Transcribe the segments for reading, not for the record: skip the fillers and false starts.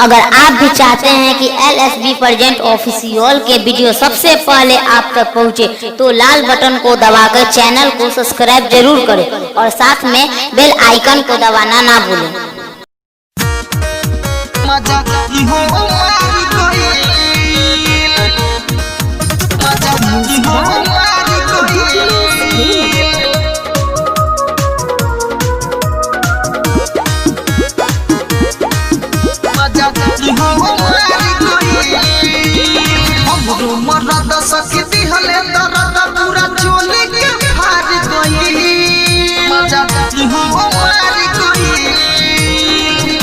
अगर आप भी चाहते हैं कि LSB प्रेजेंट ऑफिशियल के वीडियो सबसे पहले आप तक पहुंचे तो लाल बटन को दबाकर चैनल को सब्सक्राइब जरूर करें और साथ में बेल आइकन को दबाना ना भूलें। सकती हले दर्द पूरा चोली के फाड़ गई मजा हो मार गई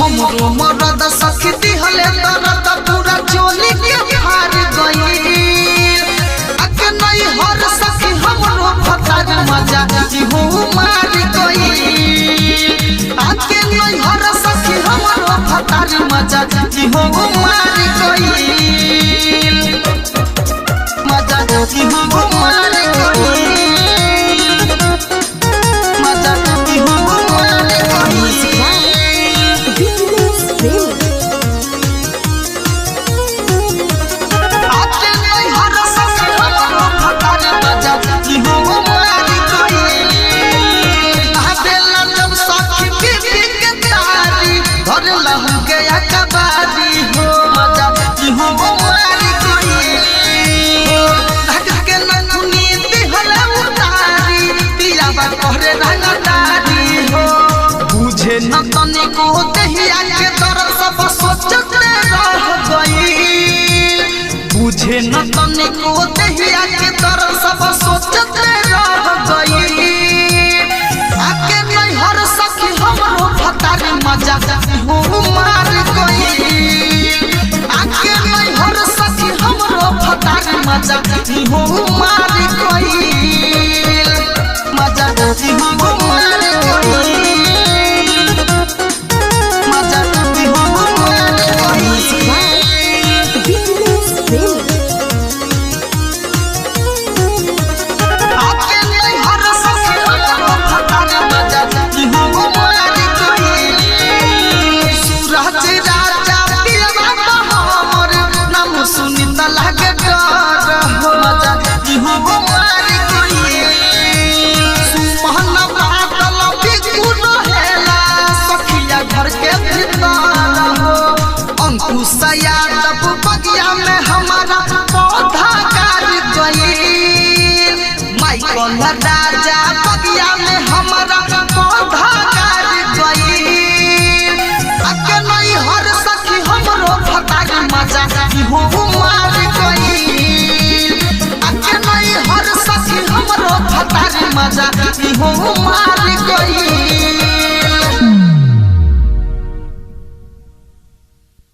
हमरो मरद सकती हले दर्द पूरा चोली के फाड़ गई अके नहीं हर सकी हमरो फटार मजा हो मार गई अके नहीं हर सकी हमरो फटार मजा हो मार गई